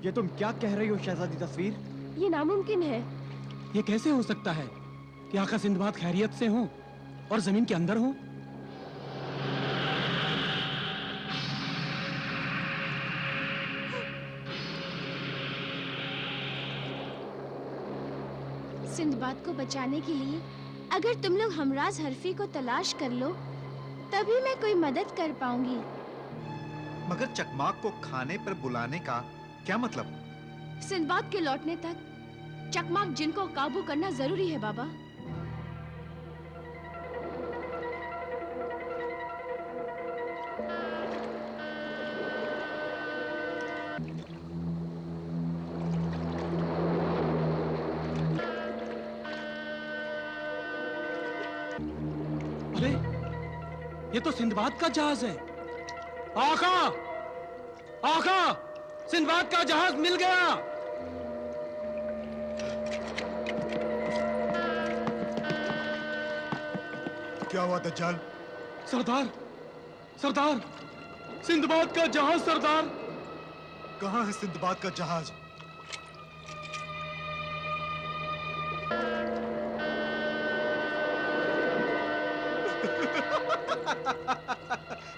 ये तुम क्या कह रही हो शहजादी तस्वीर? ये नामुमकिन है। ये कैसे हो सकता है कि आका सिंदबाद खैरियत से हो और जमीन के अंदर हो? सिंदबाद को बचाने के लिए अगर तुम लोग हमराज हरफी को तलाश कर लो तभी मैं कोई मदद कर पाऊंगी। मगर चकमाक को खाने पर बुलाने का क्या मतलब? सिंदबाद के लौटने तक चकमाक जिन को काबू करना जरूरी है बाबा। अरे ये तो सिंदबाद का जहाज है। आका, आका, सिंदबाद का जहाज मिल गया। क्या हुआ दज्जाल? सरदार, सरदार, सिंदबाद का जहाज सरदार। कहाँ है सिंदबाद का जहाज?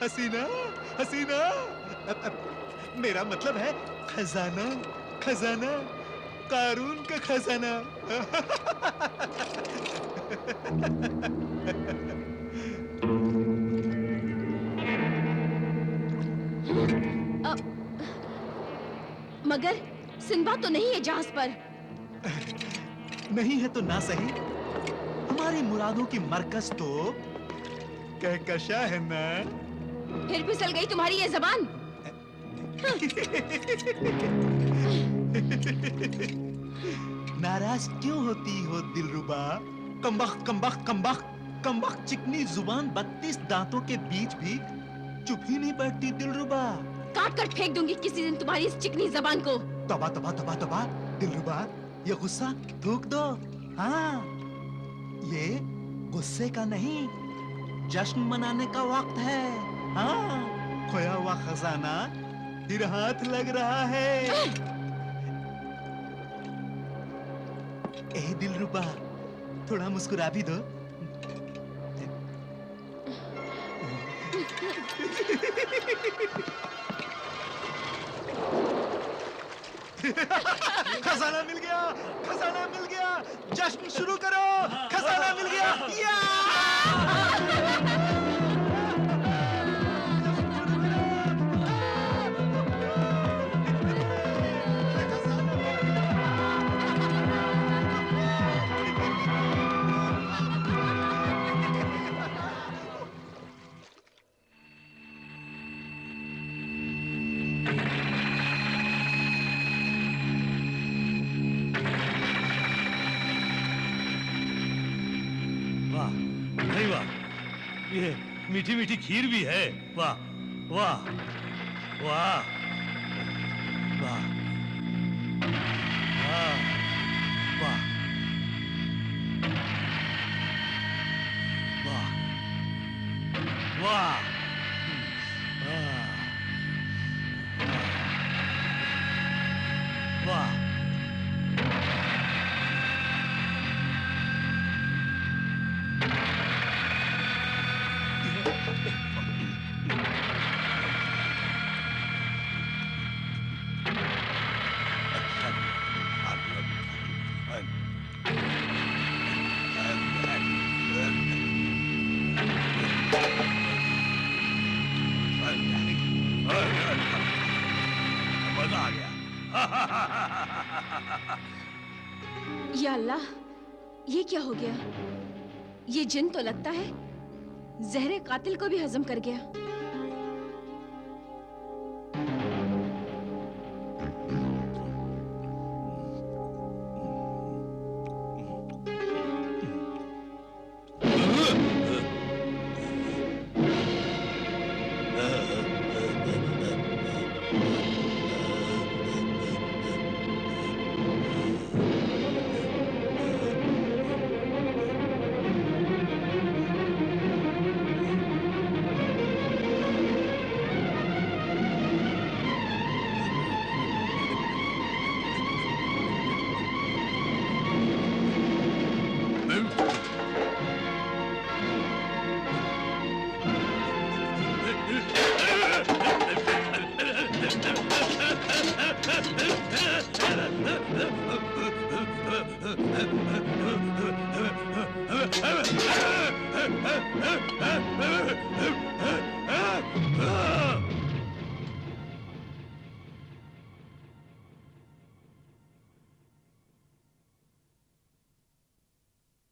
हसीना, हसीना, मेरा मतलब है खजाना, खजाना, कारून का खजाना। मगर सिंदबाद तो नहीं है जहाज पर। नहीं है तो ना सही, हमारी मुरादों की मरकज तो कहकशा है ना। फिर फिसल गई तुम्हारी ये जबान। नाराज क्यों होती हो दिलरुबा? कमबख्त, कमबख्त, कमबख्त, कमबख्त चिकनी जुबान 32 दांतों के बीच भी चुप ही नहीं बैठती दिलरुबा। काट कर फेंक दूंगी किसी दिन तुम्हारी इस चिकनी जबान को। तबा तबा तबा तबा दिलरुबा, ये गुस्सा थूक दो। हाँ, ये गुस्से का नहीं, जश्न मनाने का वक्त है। हाँ, खोया हुआ खजाना फिर हाथ लग रहा है। ए दिलरुबा, थोड़ा मुस्कुरा भी दो। खजाना मिल गया, खजाना मिल गया, जश्न शुरू करो, खजाना मिल गया। या! ये मीठी मीठी खीर भी है। वाह वाह वाह वाह वाह वाह वाह वाह वाह। मजा आ गया। या अल्लाह, ये क्या हो गया? ये जिन तो लगता है जहरे कातिल को भी हजम कर गया।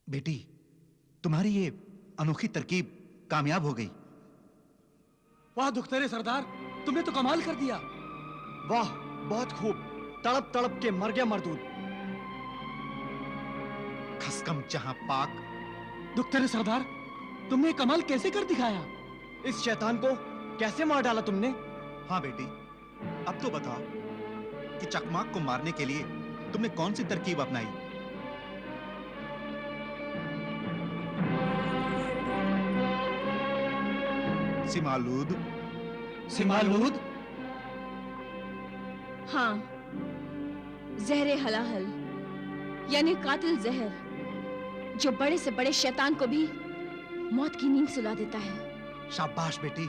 बेटी, तुम्हारी ये अनोखी तरकीब कामयाब हो गई। वाह दुख्तरे सरदार, तुमने तो कमाल कर दिया। वाह, बहुत खूब। तड़प तड़प के मर गया मरदूद। खसकम जहां पाक। दुख्तरे सरदार, तुमने कमाल कैसे कर दिखाया? इस शैतान को कैसे मार डाला तुमने? हाँ बेटी, अब तो बताओ कि चकमाक को मारने के लिए तुमने कौन सी तरकीब अपनाई? सिमालूद। सिमालूद? हाँ, जहरे हलाहल यानी कातिल जहर, जो बड़े से बड़े शैतान को भी मौत की नींद सुला देता है। शाबाश बेटी,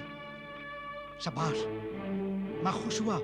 शाबाश। मैं खुश हुआ।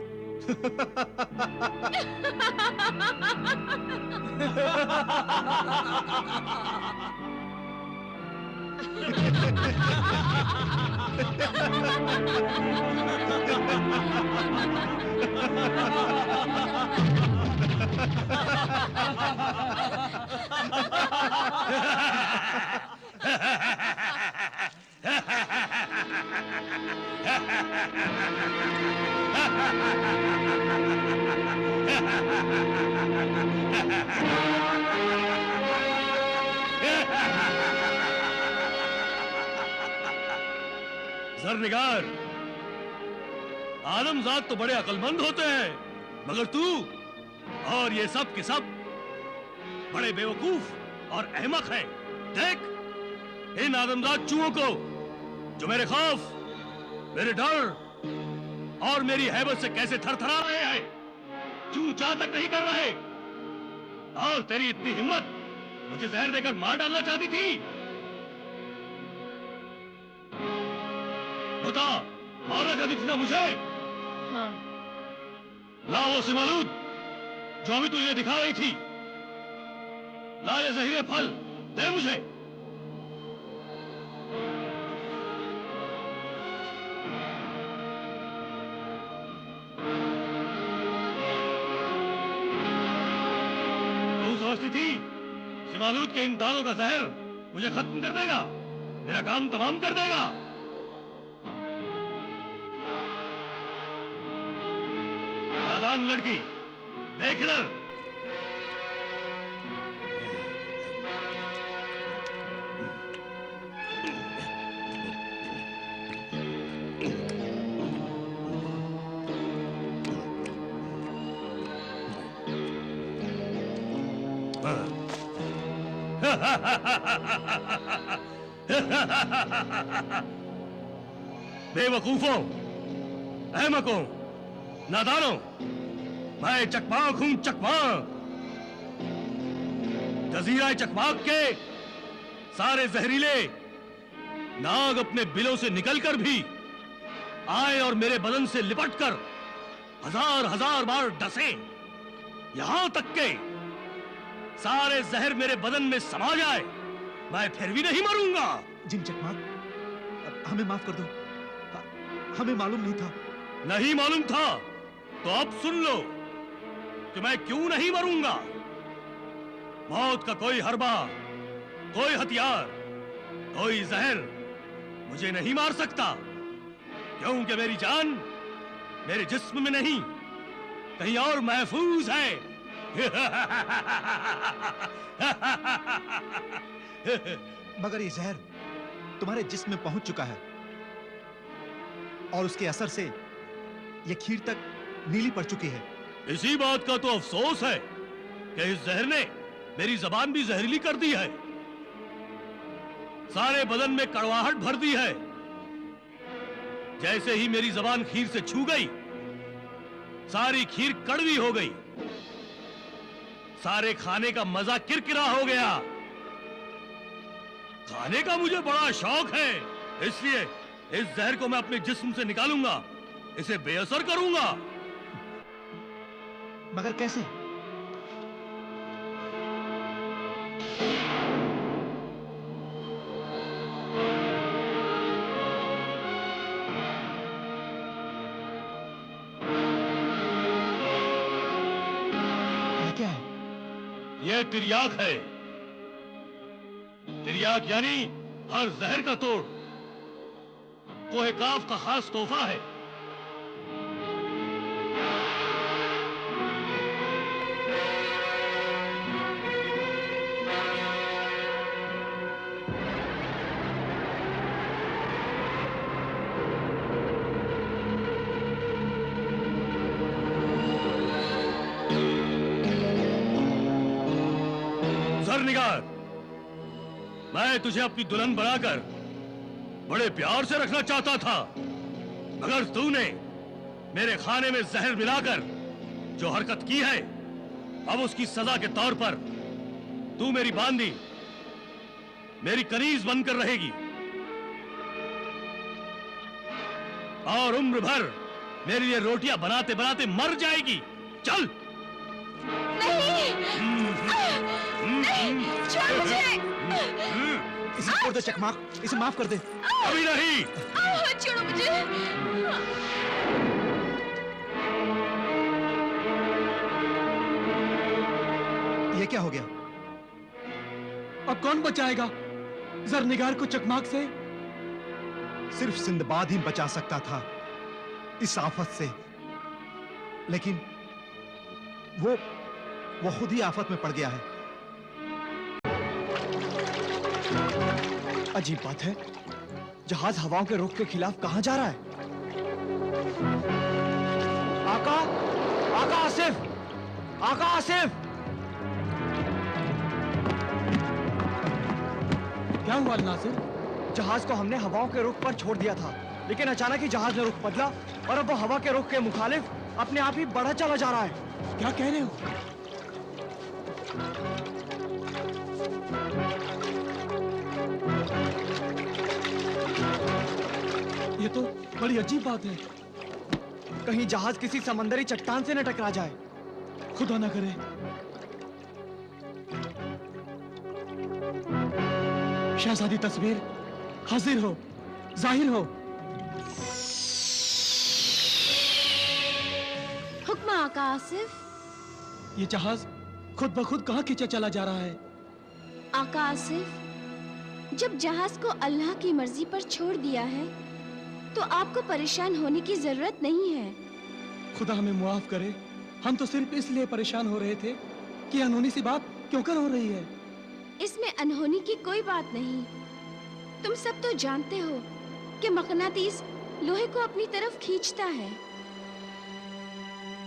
जरनिगार, आलमजाद तो बड़े अक्लमंद होते हैं, मगर तू और ये सब के सब बड़े बेवकूफ और अहमक हैं। देख इन आदमजाद चूहों को, जो मेरे खौफ, मेरे डर और मेरी हैबत से कैसे थरथरा रहे हैं। चू चाह तक नहीं कर रहे, और तेरी इतनी हिम्मत, मुझे जहर देकर मार डालना चाहती थी। बता, मारना चाहती थी ना मुझे? हाँ। ला वो सिमालूद जो अभी तुझे दिखा रही थी। ला ये जहीरे फल, दे मुझे। तू सोचती थी सिमालूद के इन दानों का जहर मुझे खत्म कर देगा, मेरा काम तमाम कर देगा? नादान लड़की, देख इधर। बेवकूफों, अहमकों, नादानों, मैं चकमाक हूं, चकमाक। जजीरा चकमाक के सारे जहरीले नाग अपने बिलों से निकलकर भी आए और मेरे बदन से लिपटकर हजार हजार बार डसे, यहां तक के सारे जहर मेरे बदन में समा जाए, मैं फिर भी नहीं मरूंगा। जिन चकमाक, हमें माफ कर दो, हमें मालूम नहीं था। नहीं मालूम था तो अब सुन लो कि मैं क्यों नहीं मरूंगा। मौत का कोई हरबा, कोई हथियार, कोई जहर मुझे नहीं मार सकता, क्योंकि मेरी जान मेरे जिस्म में नहीं, कहीं और महफूज है। मगर ये जहर तुम्हारे जिस्म में पहुंच चुका है और उसके असर से ये खीर तक नीली पड़ चुकी है। इसी बात का तो अफसोस है कि इस जहर ने मेरी जबान भी जहरीली कर दी है, सारे बदन में कड़वाहट भर दी है। जैसे ही मेरी जबान खीर से छू गई, सारी खीर कड़वी हो गई, सारे खाने का मजा किरकिरा हो गया। खाने का मुझे बड़ा शौक है, इसलिए इस जहर को मैं अपने जिस्म से निकालूंगा, इसे बेअसर करूंगा। मगर कैसे? ये क्या है? ये तिर्याक है। तिर्याक यानी हर जहर का तोड़। कोहे काफ का खास तोहफा है। जरनिगार, मैं तुझे अपनी दुल्हन बनाकर बड़े प्यार से रखना चाहता था, मगर तूने मेरे खाने में जहर मिलाकर जो हरकत की है, अब उसकी सजा के तौर पर तू मेरी बांदी, मेरी कनीज बनकर रहेगी और उम्र भर मेरे लिए रोटियां बनाते बनाते मर जाएगी। चल। नहीं, छोड़ मुझे। इसे छोड़ दे चकमा, इसे माफ कर दे। अभी नहीं। छोड़ो मुझे। ये क्या हो गया? अब कौन बचाएगा जरनिगार को चकमाक से? सिर्फ सिंदबाद ही बचा सकता था इस आफत से, लेकिन वो खुद ही आफत में पड़ गया है। अजीब बात है, जहाज हवाओं के रुख के खिलाफ कहां जा रहा है? आका, आका आसिफ, आका आसिफ! क्या हुआ नासिर? जहाज को हमने हवाओं के रुख पर छोड़ दिया था, लेकिन अचानक ही जहाज ने रुख बदला और अब वो हवा के रुख के मुखालिफ अपने आप ही बढ़ा चला जा रहा है। क्या कह रहे हो? ये तो बड़ी अजीब बात है। कहीं जहाज किसी समंदरी चट्टान से न टकरा जाए। खुदा ना करे। शहजादी तस्वीर हाजिर हो, जाहिर हो। हुक्म आका आसिफ। ये जहाज खुद ब खुद कहाँ खींचा चला जा रहा है? आका आसिफ, जब जहाज को अल्लाह की मर्जी पर छोड़ दिया है तो आपको परेशान होने की जरूरत नहीं है। खुदा हमें मुआफ करे, हम तो सिर्फ इसलिए परेशान हो रहे थे कि अनहोनी सी बात क्यों कर हो रही है। इसमें अनहोनी की कोई बात नहीं। तुम सब तो जानते हो कि मकनातीस लोहे को अपनी तरफ खींचता है।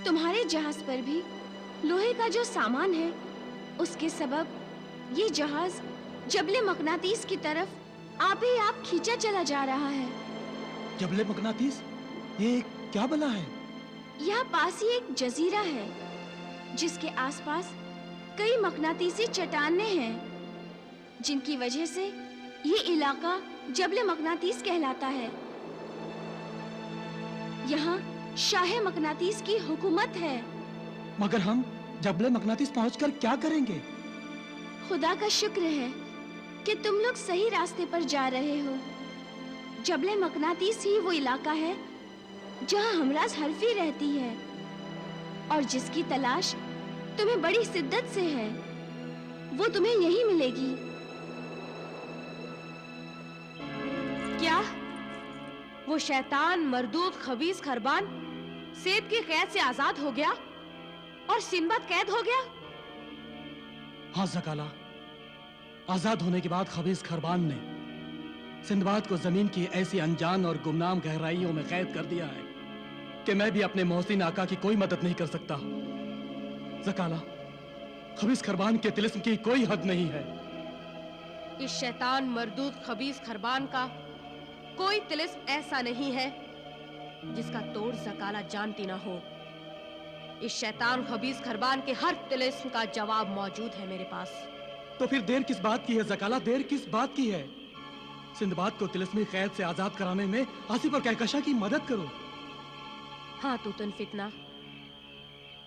तुम्हारे जहाज पर भी लोहे का जो सामान है, उसके सबब ये जहाज जबले मकनातीस की तरफ आप ही आप खींचा चला जा रहा है। जबले मकनातीस? ये क्या बला है? यहाँ पास ही एक जजीरा है जिसके आसपास कई मकनातीसी चट्टानें हैं, जिनकी वजह से ये इलाका जबले मकनातीस कहलाता है। यहाँ शाह मकनातीस की हुकूमत है। मगर हम जबले मकनातीस पहुंचकर क्या करेंगे? खुदा का शुक्र है कि तुम लोग सही रास्ते पर जा रहे हो। जबले मकनातीस ही वो इलाका है जहाँ हमराज हरफी रहती है और जिसकी तलाश तुम्हें बड़ी शिद्दत से है। वो तुम्हें यही मिलेगी। क्या वो शैतान मरदूद खबीस खरबान सेब की कैद से आजाद हो गया और सिंबद कैद हो गया? हाँ ज़काला, आजाद होने के बाद खबीस खरबान ने सिंदबाद को जमीन की ऐसी अनजान और गुमनाम गहराइयों में कैद कर दिया है कि मैं भी अपने मोहसिन आका की कोई मदद नहीं कर सकता। ज़काला, खबीस खरबान के तिलिस्म की कोई हद नहीं है। इस शैतान मरदूद खबीस खरबान का कोई तिलिस्म ऐसा नहीं है जिसका तोड़ ज़काला जानती ना हो। इस शैतान खबीस खरबान के हर तिलिस्म का जवाब मौजूद है मेरे पास। तो फिर देर किस बात की है ज़काला? देर किस बात की है? सिंदबाद को तिलिस्मी कैद से आजाद कराने में आसिफ और कहकशा की मदद करो। हाँ तूतन फितना,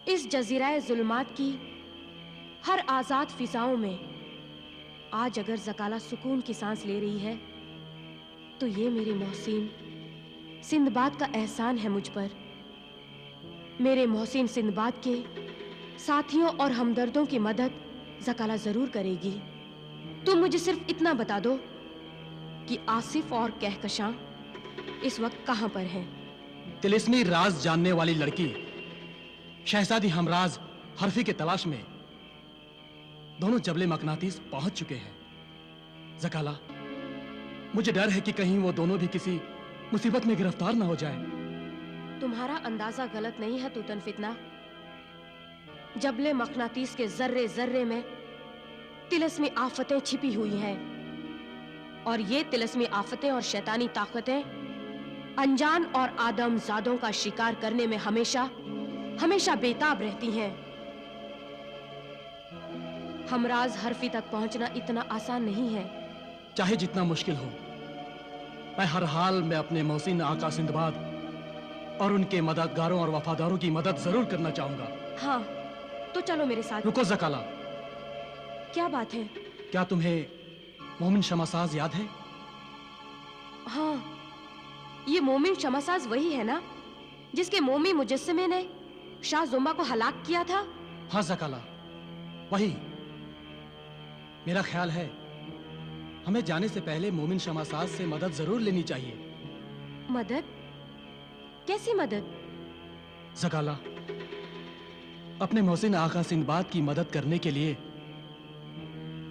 इस जजीराए जुल्मात की हर आजाद फिजाओं में आज अगर ज़काला सुकून की सांस ले रही है तो ये मेरे मोहसिन सिंदबाद का एहसान है मुझ पर। मेरे मोहसिन सिंदबाद के साथियों और हमदर्दों की मदद ज़काला जरूर करेगी। तुम मुझे सिर्फ इतना बता दो कि आसिफ और कहकशां इस वक्त कहां पर हैं। तिलिस्मी राज जानने वाली लड़की शहजादी हमराज हरफी के तलाश में दोनों जबले मकनातीस पहुंच चुके हैं। ज़काला, मुझे डर है कि कहीं वो दोनों भी किसी मुसीबत में गिरफ्तार ना हो जाए। तुम्हारा अंदाजा गलत नहीं है तूतन फितना। जबले मकनातीस के जर्रे जर्रे में तिलिस्मी आफतें छिपी हुई हैं और ये तिलिस्मी आफतें और शैतानी ताकतें अनजान और आदमजादों का शिकार करने में हमेशा हमेशा बेताब रहती हैं। हमराज हरफी तक पहुंचना इतना आसान नहीं है। चाहे जितना मुश्किल हो, मैं हर हाल में अपने मोहसिन आका सिंदबाद और उनके मददगारों और वफादारों की मदद जरूर करना चाहूंगा। हाँ, तो चलो मेरे साथ। रुको ज़काला, क्या बात है? क्या तुम्हें मोमिन शमासाज याद है? हाँ, ये मोमिन शमासाज वही है ना जिसके मोमी मुजस्समे ने शाह जुम्बा को हलाक किया था? हाँ ज़काला, वही। मेरा ख्याल है हमें जाने से पहले मोमिन शमासाज से मदद जरूर लेनी चाहिए। मदद? कैसी मदद? ज़काला, अपने मोहसिन आका सिंदबाद की मदद करने के लिए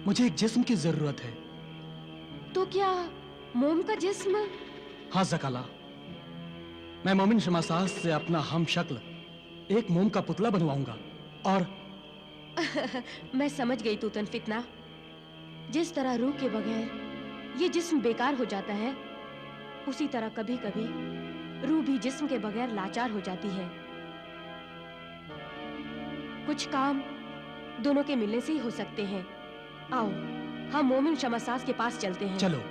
मुझे एक जिस्म की जरूरत है। तो क्या मोम का जिस्म? हाँ ज़काला, मैं मोमिन शमासाज से अपना हम शक्ल एक मोम का पुतला बनवाऊंगा और मैं समझ गई तूतन फितना। जिस तरह रूह के बगैर ये जिस्म बेकार हो जाता है, उसी तरह कभी कभी रूह भी जिस्म के बगैर लाचार हो जाती है। कुछ काम दोनों के मिलने से ही हो सकते हैं। आओ हम मोमिन शमासाज के पास चलते हैं। चलो।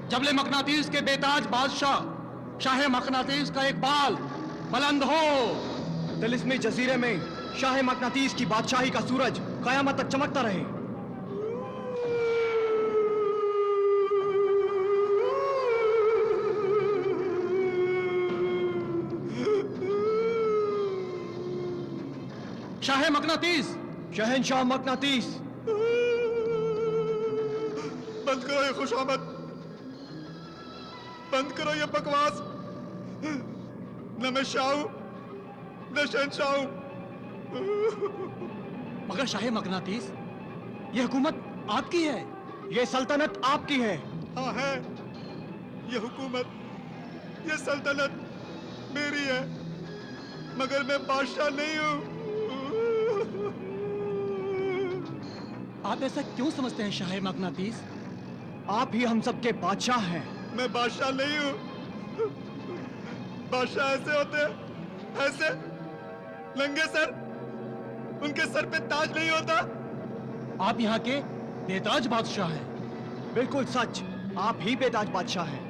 जबले मकनातीस के बेताज बादशाह शाह मकनातीस का एक बाल बुलंद हो। तिलिस्मी जजीरे में शाह मकनातीस की बादशाही का सूरज कयामत तक चमकता रहे। शाह मकनातीस, शहनशाह मकनातीस। बंद करो ये खुशामद, बंद करो ये बकवास। न मैं शाह हूं न शहनशाह हूं। मगर शाह मकनातीस, ये हुकूमत आपकी है, ये सल्तनत आपकी है। हाँ है, ये हुकूमत, ये सल्तनत मेरी है, मगर मैं बादशाह नहीं हूं। आप ऐसा क्यों समझते हैं शाह मकनातीस? आप ही हम सबके बादशाह हैं। मैं बादशाह नहीं हूं। बादशाह ऐसे होते हैं, ऐसे नंगे सर, उनके सर पे ताज नहीं होता। आप यहाँ के बेताज बादशाह हैं। बिल्कुल सच, आप ही बेताज बादशाह हैं।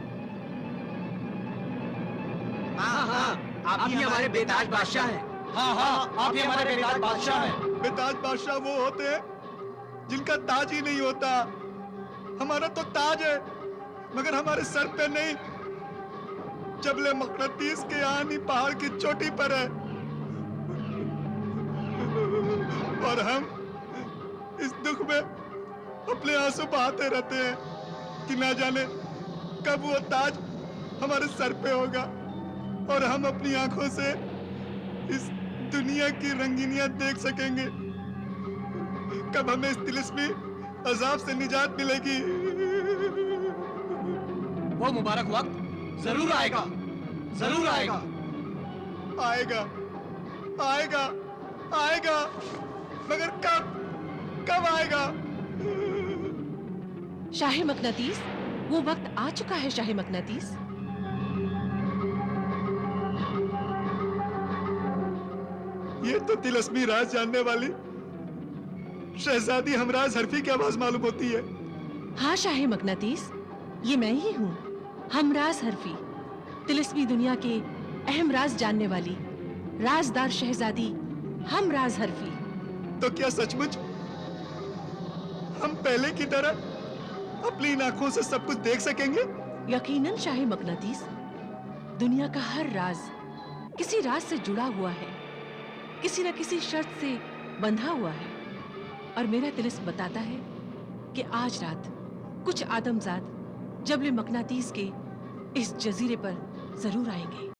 हाँ, आप ही हमारे बेताज बादशाह हैं। हाँ, आप ही हमारे बेताज बादशाह हैं। बेताज बादशाह वो होते हैं जिनका ताज ही नहीं होता। हमारा तो ताज है, मगर हमारे सर पे नहीं। जबले मकनातीस के आनी पहाड़ की चोटी पर है और हम इस दुख में अपने आंसू बहाते रहते हैं कि ना जाने कब वो ताज हमारे सर पे होगा और हम अपनी आंखों से इस दुनिया की रंगीनियां देख सकेंगे। कब हमें इस तिलिस्मी अजाब से निजात मिलेगी। वो मुबारक वक्त जरूर आएगा, जरूर आएगा। आएगा, आएगा, आएगा, मगर कब, कब आएगा? शाह मकनातीस, वो वक्त आ चुका है शाह मकनातीस। ये तो तिलस्मी राज जानने वाली शहजादी हमराज हरफी की आवाज मालूम होती है। हाँ शाही मकनातीस, ये मैं ही हूँ, हमराज हरफी, तिलिस्मी दुनिया के अहम राज जानने वाली राजदार शहजादी हमराज हरफी। तो क्या सचमुच हम पहले की तरह अपनी इन आंखों से सब कुछ देख सकेंगे? यकीनन शाही मकनातीस, दुनिया का हर राज किसी राज से जुड़ा हुआ है, किसी न किसी शर्त से बंधा हुआ है। और मेरा तिलिस्म बताता है कि आज रात कुछ आदमजाद जबले मकनातीस के इस जजीरे पर जरूर आएंगे।